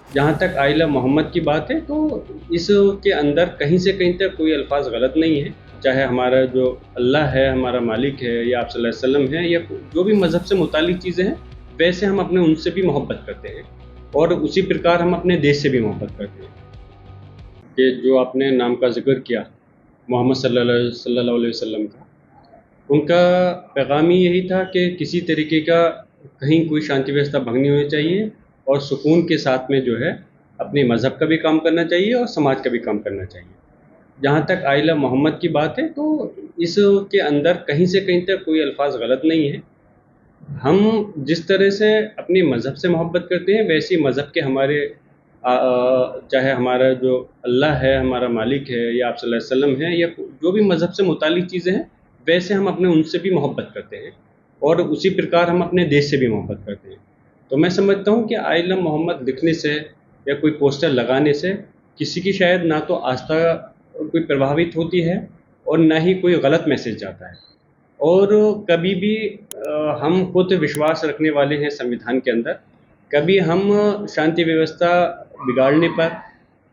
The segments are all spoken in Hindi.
जहाँ तक आइला मोहम्मद की बात है, तो इसके अंदर कहीं से कहीं तक कोई अल्फाज गलत नहीं है। चाहे हमारा जो अल्लाह है, हमारा मालिक है, या आप सल्लल्लाहु अलैहि वसल्लम है, या जो भी मज़हब से मुतालिक चीज़ें हैं, वैसे हम अपने उनसे भी मोहब्बत करते हैं, और उसी प्रकार हम अपने देश से भी मोहब्बत करते हैं। कि जो आपने नाम का ज़िक्र किया, मोहम्मद सल्लल्लाहु अलैहि वसल्लम का, उनका पैगाम ही यही था कि किसी तरीके का कहीं कोई शांति व्यवस्था भंग नहीं होनी चाहिए, और सुकून के साथ में जो है अपने मज़हब का भी काम करना चाहिए और समाज का भी काम करना चाहिए। जहाँ तक आइला मोहम्मद की बात है, तो इसके अंदर कहीं से कहीं तक कोई अल्फाज गलत नहीं है। हम जिस तरह से अपने मज़हब से मोहब्बत करते हैं, वैसे ही मज़हब के हमारे चाहे हमारा जो अल्लाह है, हमारा मालिक है, या आप सल्लल्लाहु अलैहि वसल्लम है, या जो भी मज़हब से मुतालिक चीज़ें हैं, वैसे हम अपने उनसे भी मोहब्बत करते हैं, और उसी प्रकार हम अपने देश से भी मोहब्बत करते हैं। तो मैं समझता हूँ कि आई लव मोहम्मद लिखने से या कोई पोस्टर लगाने से किसी की शायद ना तो आस्था कोई प्रभावित होती है, और ना ही कोई गलत मैसेज जाता है। और कभी भी हम खुद विश्वास रखने वाले हैं संविधान के अंदर, कभी हम शांति व्यवस्था बिगाड़ने पर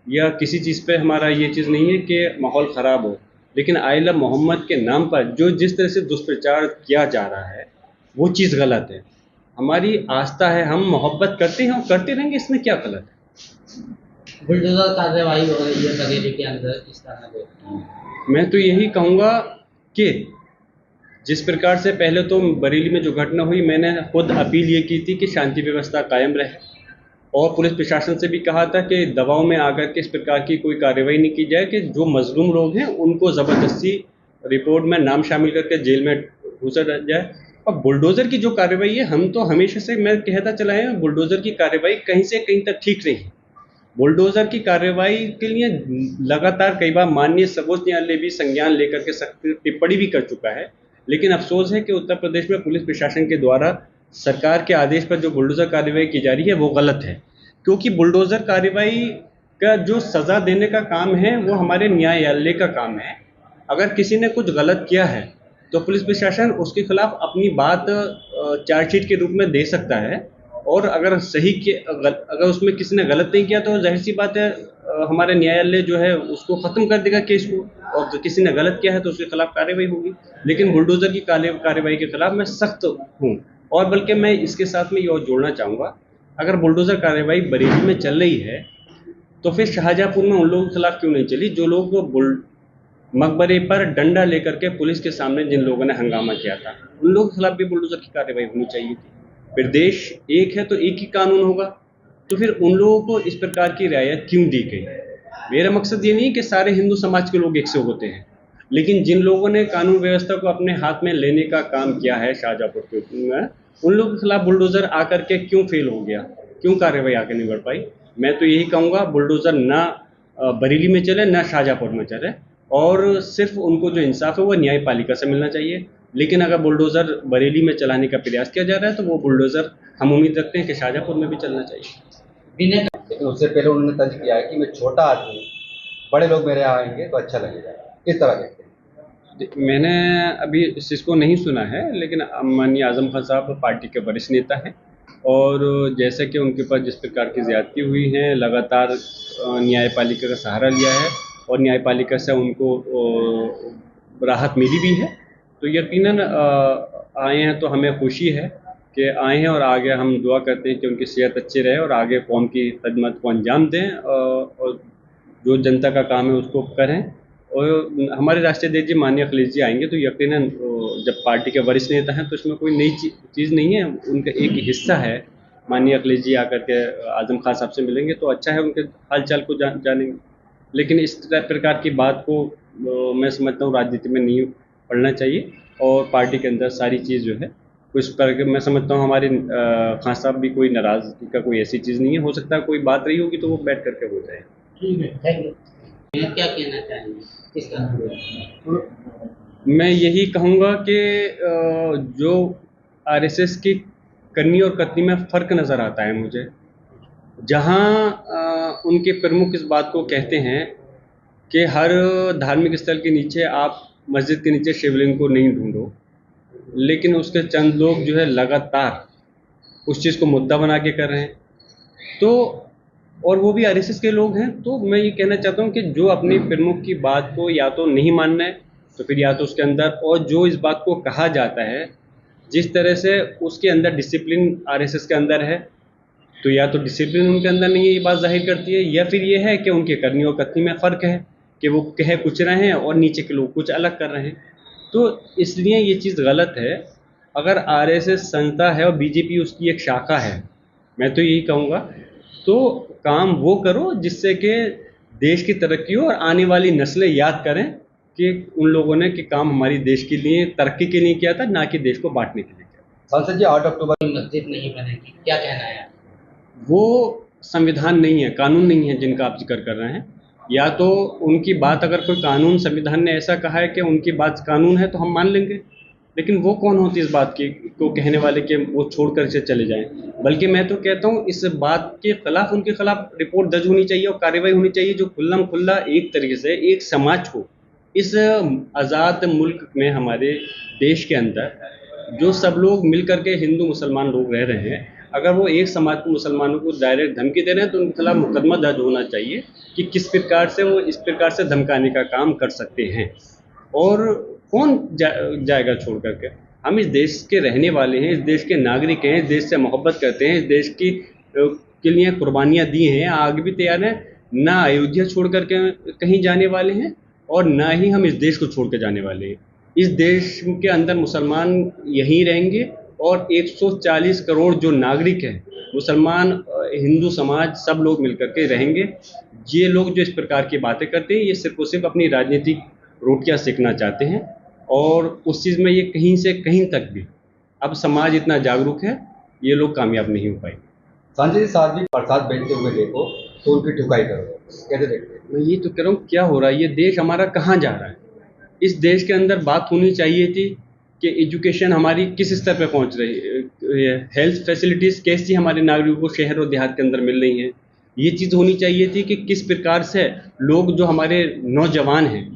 या किसी चीज़ पे हमारा ये चीज़ नहीं है कि माहौल ख़राब हो। लेकिन आइला मोहम्मद के नाम पर जो जिस तरह से दुष्प्रचार किया जा रहा है, वो चीज़ गलत है। हमारी आस्था है, हम मोहब्बत करते हैं और करते रहेंगे, इसमें क्या गलत है? बुलडोजर कार्रवाई हो रही है बरेली के अंदर, किस तरह देखते हैं? मैं तो यही कहूँगा कि जिस प्रकार से पहले तो बरेली में जो घटना हुई, मैंने खुद अपील ये की थी कि शांति व्यवस्था कायम रहे, और पुलिस प्रशासन से भी कहा था कि दबाव में आकर के इस प्रकार की कोई कार्रवाई नहीं की जाए कि जो मजलूम लोग हैं उनको ज़बरदस्ती रिपोर्ट में नाम शामिल करके जेल में घुसा जाए। और बुलडोज़र की जो कार्रवाई है, हम तो हमेशा से मैं कहता चला है, बुलडोज़र की कार्रवाई कहीं से कहीं तक ठीक नहीं है। बुलडोज़र की कार्रवाई के लिए लगातार कई बार माननीय सर्वोच्च न्यायालय भी संज्ञान लेकर के सख्त टिप्पणी भी कर चुका है। लेकिन अफसोस है कि उत्तर प्रदेश में पुलिस प्रशासन के द्वारा सरकार के आदेश पर जो बुलडोज़र कार्रवाई की जा रही है, वो गलत है। क्योंकि बुलडोज़र कार्रवाई का जो सज़ा देने का काम है, वो हमारे न्यायालय का काम है। अगर किसी ने कुछ गलत किया है, तो पुलिस प्रशासन उसके खिलाफ अपनी बात चार्जशीट के रूप में दे सकता है, और अगर सही के अगर उसमें किसी ने गलत नहीं किया, तो जाहिर सी बात है हमारे न्यायालय जो है उसको ख़त्म कर देगा केस को, और जो किसी ने गलत किया है तो उसके खिलाफ कार्रवाई होगी। लेकिन बुलडोज़र की कार्रवाई के खिलाफ मैं सख्त हूँ। और बल्कि मैं इसके साथ में ये और जोड़ना चाहूँगा, अगर बुलडोज़र कार्रवाई बरेली में चल रही है, तो फिर शाहजहाँपुर में उन लोगों के खिलाफ क्यों नहीं चली जो लोग मकबरे पर डंडा लेकर के पुलिस के सामने जिन लोगों ने हंगामा किया था, उन लोगों के खिलाफ भी बुलडोज़र की कार्रवाई होनी चाहिए थी। फिर देश एक है तो एक ही कानून होगा, तो फिर उन लोगों को इस प्रकार की रियायत क्यों दी गई? मेरा मकसद ये नहीं कि सारे हिंदू समाज के लोग एक से होते हैं, लेकिन जिन लोगों ने कानून व्यवस्था को अपने हाथ में लेने का काम किया है शाहजहाँपुर के में, उन लोगों के खिलाफ बुलडोज़र आकर के क्यों फेल हो गया? क्यों कार्रवाई आगे नहीं बढ़ पाई? मैं तो यही कहूँगा, बुलडोज़र ना बरेली में चले, ना शाहजहाँपुर में चले, और सिर्फ उनको जो इंसाफ है वो न्यायपालिका से मिलना चाहिए। लेकिन अगर बुलडोज़र बरेली में चलाने का प्रयास किया जा रहा है, तो वो बुलडोज़र हम उम्मीद रखते हैं कि शाहजहाँपुर में भी चलना चाहिए। लेकिन उससे पहले उन्होंने तर्ज किया है कि मैं छोटा आदमी हूँ, बड़े लोग मेरे यहाँ आएंगे तो अच्छा लगेगा, इस तरह देखते हैं। मैंने अभी इस चीज़ को नहीं सुना है, लेकिन माननीय आज़म खान साहब पार्टी के वरिष्ठ नेता हैं, और जैसे कि उनके ऊपर जिस प्रकार की ज़्यादती हुई है, लगातार न्यायपालिका का सहारा लिया है, और न्यायपालिका से उनको राहत मिली भी है, तो यकीनन आए हैं तो हमें खुशी है कि आए हैं, और आगे हम दुआ करते हैं कि उनकी सेहत अच्छी रहे और आगे कौम की खदमत को अंजाम दें, और जो जनता का काम है उसको करें। और हमारे राष्ट्रीय अध्यक्ष जी माननीय अखिलेश जी आएंगे, तो यकीनन जब पार्टी के वरिष्ठ नेता हैं तो इसमें कोई नई चीज़ नहीं है, उनका एक हिस्सा है। माननीय अखिलेश जी आकर के आज़म खान साहब से मिलेंगे तो अच्छा है, उनके हाल चाल को जानेंगे। लेकिन इस प्रकार की बात को मैं समझता हूँ राजनीति में नहीं पढ़ना चाहिए, और पार्टी के अंदर सारी चीज़ जो है कुछ पर मैं समझता हूँ हमारे खान साहब भी कोई नाराज़गी का कोई ऐसी चीज़ नहीं है। हो सकता है कोई बात रही होगी तो वो बैठ करके हो जाए। ठीक है, थैंक यू। क्या कहना चाहेंगे किस तरह? मैं यही कहूँगा कि जो आरएसएस की करनी और कथनी में फ़र्क नज़र आता है मुझे। जहाँ उनके प्रमुख इस बात को कहते हैं कि हर धार्मिक स्थल के नीचे आप मस्जिद के नीचे शिवलिंग को नहीं ढूंढो, लेकिन उसके चंद लोग जो है लगातार उस चीज़ को मुद्दा बना के कर रहे हैं। तो और वो भी आरएसएस के लोग हैं। तो मैं ये कहना चाहता हूँ कि जो अपने प्रमुख की बात को या तो नहीं मानना है तो फिर या तो उसके अंदर, और जो इस बात को कहा जाता है जिस तरह से उसके अंदर डिसिप्लिन आरएसएस के अंदर है, तो या तो डिसिप्लिन उनके अंदर नहीं है, ये बात जाहिर करती है, या फिर ये है कि उनके करनी और कथनी में फ़र्क है कि वो कह कुछ रहे हैं और नीचे के लोग कुछ अलग कर रहे हैं। तो इसलिए ये चीज़ गलत है। अगर आरएसएस संस्था है और बीजेपी उसकी एक शाखा है, मैं तो यही कहूँगा, तो काम वो करो जिससे कि देश की तरक्की हो और आने वाली नस्लें याद करें कि उन लोगों ने कि काम हमारी देश के लिए तरक्की के लिए किया था, ना कि देश को बांटने के लिए किया। सांसद जी 8 अक्टूबर मस्जिद नहीं बनेगी, क्या कहना है? वो संविधान नहीं है, कानून नहीं है जिनका आप जिक्र कर रहे हैं। या तो उनकी बात, अगर कोई कानून संविधान ने ऐसा कहा है कि उनकी बात कानून है तो हम मान लेंगे, लेकिन वो कौन होती है इस बात की को कहने वाले कि वो छोड़कर इसे चले जाएं। बल्कि मैं तो कहता हूँ इस बात के खिलाफ, उनके खिलाफ रिपोर्ट दर्ज होनी चाहिए और कार्रवाई होनी चाहिए, जो खुल्लम खुल्ला एक तरीके से एक समाज को, इस आज़ाद मुल्क में हमारे देश के अंदर जो सब लोग मिल करके हिंदू मुसलमान लोग रह रहे हैं, अगर वो एक समाज को, मुसलमानों को डायरेक्ट धमकी दे रहे हैं तो उनके खिलाफ मुकदमा दर्ज होना चाहिए कि किस प्रकार से वो इस प्रकार से धमकाने का काम कर सकते हैं। और कौन जाएगा छोड़ करके। हम इस देश के रहने वाले हैं, इस देश के नागरिक हैं, इस देश से मोहब्बत करते हैं, इस देश की के लिए कुर्बानियाँ दी हैं, आगे भी तैयार हैं। ना अयोध्या छोड़ करके कहीं जाने वाले हैं और ना ही हम इस देश को छोड़ के जाने वाले हैं। इस देश के अंदर मुसलमान यहीं रहेंगे और 140 करोड़ जो नागरिक हैं, मुसलमान, हिंदू समाज, सब लोग मिलकर के रहेंगे। ये लोग जो इस प्रकार की बातें करते हैं, ये सिर्फ और सिर्फ अपनी राजनीतिक रोटियां सेकना चाहते हैं, और उस चीज़ में ये कहीं से कहीं तक भी, अब समाज इतना जागरूक है, ये लोग कामयाब नहीं हो पाएंगे। सांसद जी साथ भी प्रसाद बेचते हुए देखो तो उनकी ठुकाई करो, कैसे देखते हैं? मैं ये तो कह रहा हूँ, क्या हो रहा है, ये देश हमारा कहाँ जा रहा है। इस देश के अंदर बात होनी चाहिए थी कि एजुकेशन हमारी किस स्तर पे पहुँच रही है, हेल्थ फैसिलिटीज़ कैसी हमारे नागरिकों को शहर और देहात के अंदर मिल रही हैं। ये चीज़ होनी चाहिए थी कि किस प्रकार से लोग, जो हमारे नौजवान हैं,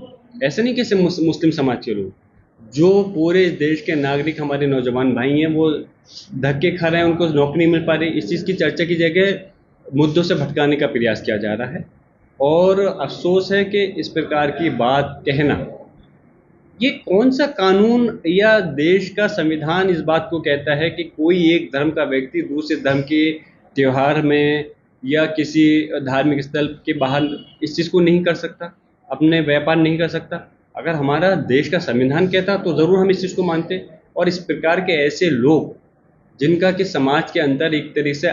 ऐसे नहीं कि सिर्फ मुस्लिम समाज के लोग, जो पूरे देश के नागरिक हमारे नौजवान भाई हैं, वो धक्के खा रहे हैं, उनको नौकरी नहीं मिल पा रही। इस चीज़ की चर्चा की जगह मुद्दों से भटकाने का प्रयास किया जा रहा है, और अफसोस है कि इस प्रकार की बात कहना, ये कौन सा कानून या देश का संविधान इस बात को कहता है कि कोई एक धर्म का व्यक्ति दूसरे धर्म के त्यौहार में या किसी धार्मिक स्थल के बाहर इस चीज़ को नहीं कर सकता, अपने व्यापार नहीं कर सकता। अगर हमारा देश का संविधान कहता तो ज़रूर हम इस चीज़ को मानते। और इस प्रकार के ऐसे लोग जिनका कि समाज के अंदर एक तरीके से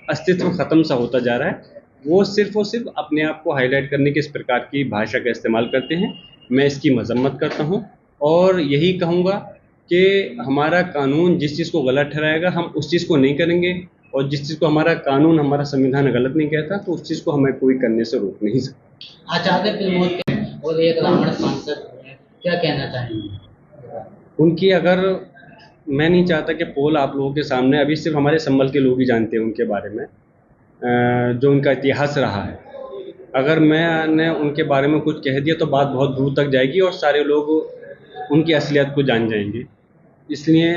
अस्तित्व ख़त्म सा होता जा रहा है, वो सिर्फ़ और सिर्फ अपने आप को हाईलाइट करने के इस प्रकार की भाषा का इस्तेमाल करते हैं। मैं इसकी मज़म्मत करता हूँ और यही कहूँगा कि हमारा कानून जिस चीज़ को गलत ठहराएगा, हम उस चीज़ को नहीं करेंगे, और जिस चीज़ को हमारा कानून, हमारा संविधान गलत नहीं कहता, तो उस चीज़ को हमें कोई करने से रोक नहीं सकता। आचार्य प्रमोद और एक ब्राह्मण सांसद हैं, क्या कहना चाहेंगे? उनकी, अगर, मैं नहीं चाहता कि पोल आप लोगों के सामने, अभी सिर्फ हमारे संभल के लोग ही जानते हैं उनके बारे में, जो उनका इतिहास रहा है। अगर मैंने उनके बारे में कुछ कह दिया तो बात बहुत दूर तक जाएगी और सारे लोग उनकी असलियत को जान जाएंगे। इसलिए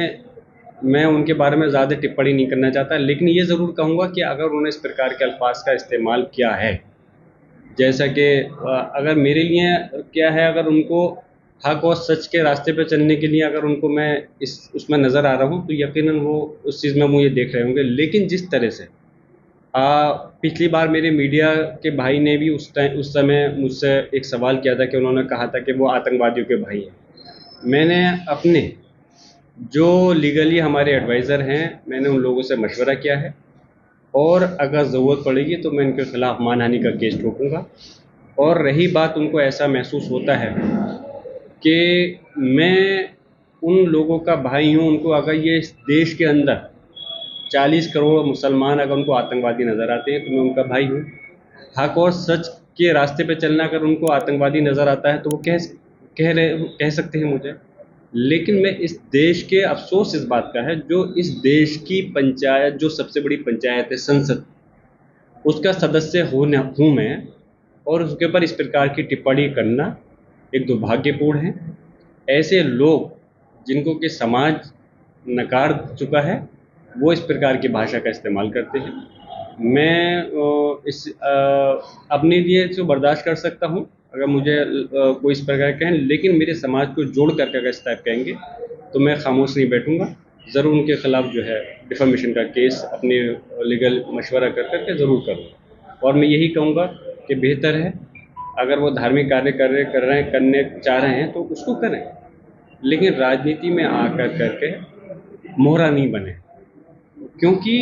मैं उनके बारे में ज़्यादा टिप्पणी नहीं करना चाहता, लेकिन ये ज़रूर कहूँगा कि अगर उन्होंने इस प्रकार के अल्फाज का इस्तेमाल किया है, जैसा कि अगर मेरे लिए क्या है, अगर उनको हक और सच के रास्ते पे चलने के लिए अगर उनको मैं उसमें नज़र आ रहा हूँ, तो यकीनन वो उस चीज़ में मुझे देख रहे होंगे। लेकिन जिस तरह से पिछली बार मेरे मीडिया के भाई ने भी उस समय मुझसे एक सवाल किया था कि उन्होंने कहा था कि वो आतंकवादियों के भाई हैं। मैंने अपने जो लीगली हमारे एडवाइज़र हैं, मैंने उन लोगों से मशवरा किया है, और अगर ज़रूरत पड़ेगी तो मैं इनके ख़िलाफ़ मानहानि का केस ठोकूँगा। और रही बात, उनको ऐसा महसूस होता है कि मैं उन लोगों का भाई हूँ, उनको अगर ये इस देश के अंदर 40 करोड़ मुसलमान अगर उनको आतंकवादी नज़र आते हैं तो मैं उनका भाई हूँ। हक और सच के रास्ते पे चलना अगर उनको आतंकवादी नज़र आता है तो वो कह सकते हैं मुझे। लेकिन मैं इस देश के, अफसोस इस बात का है, जो इस देश की पंचायत, जो सबसे बड़ी पंचायत है संसद, उसका सदस्य हूँ मैं, और उसके ऊपर इस प्रकार की टिप्पणी करना एक दुर्भाग्यपूर्ण है। ऐसे लोग जिनको कि समाज नकार चुका है, वो इस प्रकार की भाषा का इस्तेमाल करते हैं। मैं अपने लिए तो बर्दाश्त कर सकता हूँ अगर मुझे कोई इस प्रकार कहें, लेकिन मेरे समाज को जोड़ करके अगर इस टाइप कहेंगे तो मैं खामोश नहीं बैठूंगा। ज़रूर उनके खिलाफ जो है डिफेमेशन का केस अपने लीगल मशवरा कर करके ज़रूर करूँगा। और मैं यही कहूँगा कि बेहतर है अगर वो धार्मिक कार्य करने चाह रहे हैं तो उसको करें, लेकिन राजनीति में आकर करके मोहरा नहीं बने, क्योंकि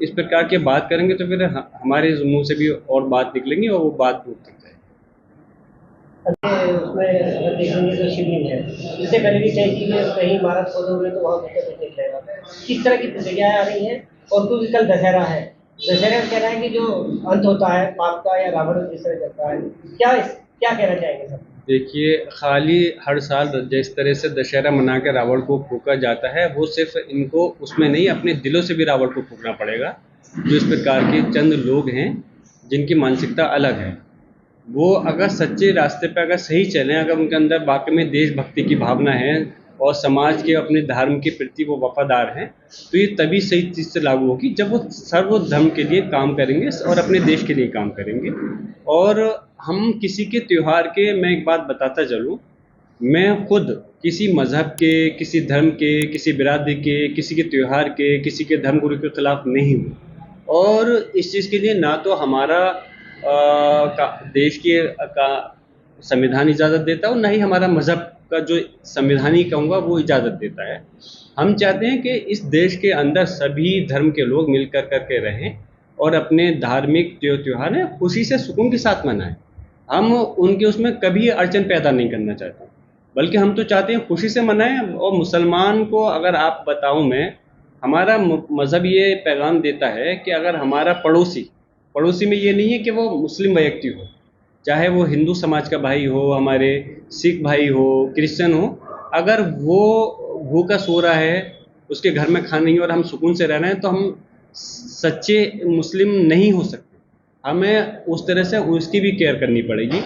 इस प्रकार की बात करेंगे तो फिर हमारे मुंह से भी और बात निकलेंगी और वो बात दूर तक जाएगी। उसमें अगर देखेंगे तो शिवलिंग है, इससे पहले भी तय की गई कहीं इमारत खोदे हुए तो वहाँ दिक्कत नहीं रहेगा। किस तरह की प्रतिक्रियाएं आ रही हैं? और क्योंकि कल दशहरा है, दशहरा में कह रहा है कि जो अंत होता है पाप का या रावण जिस तरह करता है, क्या कहना चाहेंगे सर? देखिए, खाली हर साल जिस तरह से दशहरा मना के रावण को फूका जाता है, वो सिर्फ इनको उसमें नहीं, अपने दिलों से भी रावण को फूकना पड़ेगा। जो इस प्रकार के चंद लोग हैं जिनकी मानसिकता अलग है, वो अगर सच्चे रास्ते पर अगर सही चलें, अगर उनके अंदर वाकई में देशभक्ति की भावना है और समाज के अपने धर्म के प्रति वो वफादार हैं, तो ये तभी सही चीज़ से लागू होगी जब वो सर्व धर्म के लिए काम करेंगे और अपने देश के लिए काम करेंगे। और हम किसी के त्यौहार के, मैं एक बात बताता चलूँ, मैं खुद किसी मज़हब के, किसी धर्म के, किसी बिरादरी के, किसी के त्यौहार के, किसी के धर्मगुरु के खिलाफ नहीं हूँ। और इस चीज़ के लिए ना तो हमारा देश के का संविधान इजाज़त देता है और ना ही हमारा मज़हब का जो संविधान ही कहूँगा वो इजाज़त देता है। हम चाहते हैं कि इस देश के अंदर सभी धर्म के लोग मिल कर के रहें और अपने धार्मिक जो त्यौहार हैं खुशी से सुकून के साथ मनाएं। हम उनके उसमें कभी अड़चन पैदा नहीं करना चाहते, बल्कि हम तो चाहते हैं खुशी से मनाएं। और मुसलमान को अगर आप बताऊं मैं, हमारा मज़हब ये पैगाम देता है कि अगर हमारा पड़ोसी में ये नहीं है कि वो मुस्लिम व्यक्ति हो, चाहे वो हिंदू समाज का भाई हो, हमारे सिख भाई हो, क्रिश्चियन हो, अगर वो भूखा सो रहा है, उसके घर में खाना नहीं और हम सुकून से रह रहे हैं, तो हम सच्चे मुस्लिम नहीं हो सकते। हमें उस तरह से उसकी भी केयर करनी पड़ेगी।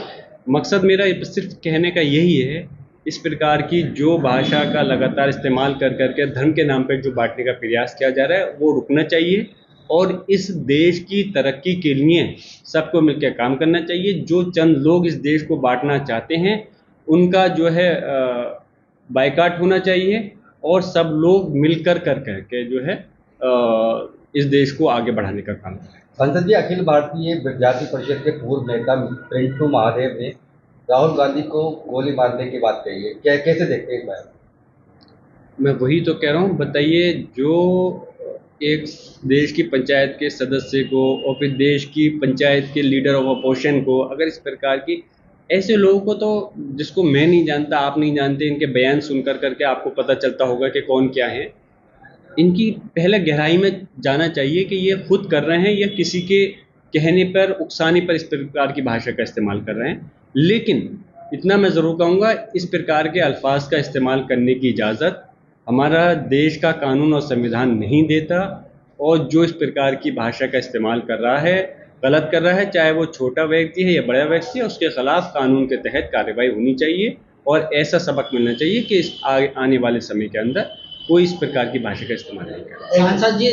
मकसद मेरा सिर्फ कहने का यही है, इस प्रकार की जो भाषा का लगातार इस्तेमाल कर करके धर्म के नाम पर जो बांटने का प्रयास किया जा रहा है वो रुकना चाहिए और इस देश की तरक्की के लिए सबको मिलकर काम करना चाहिए। जो चंद लोग इस देश को बांटना चाहते हैं उनका जो है बायकॉट होना चाहिए और सब लोग मिलकर करके जो है इस देश को आगे बढ़ाने का काम करें। संसद जी, अखिल भारतीय विद्यार्थी परिषद के पूर्व नेता पिंटू महादेव ने राहुल गांधी को गोली मारने की बात कही है, क्या कैसे देखते हैं इस बारे में? मैं वही तो कह रहा हूँ, बताइए, जो एक देश की पंचायत के सदस्य को और फिर देश की पंचायत के लीडर ऑफ अपोजिशन को अगर इस प्रकार की, ऐसे लोगों को तो जिसको मैं नहीं जानता, आप नहीं जानते, इनके बयान सुनकर करके आपको पता चलता होगा कि कौन क्या है। इनकी पहले गहराई में जाना चाहिए कि ये खुद कर रहे हैं या किसी के कहने पर, उकसाने पर इस प्रकार की भाषा का इस्तेमाल कर रहे हैं। लेकिन इतना मैं ज़रूर कहूँगा, इस प्रकार के अल्फाज का इस्तेमाल करने की इजाज़त हमारा देश का कानून और संविधान नहीं देता। और जो इस प्रकार की भाषा का इस्तेमाल कर रहा है, गलत कर रहा है, चाहे वो छोटा व्यक्ति है या बड़ा व्यक्ति है, उसके खिलाफ कानून के तहत कार्रवाई होनी चाहिए और ऐसा सबक मिलना चाहिए कि इस आने वाले समय के अंदर कोई इस प्रकार की भाषा का इस्तेमाल नहीं करे। सांसद जी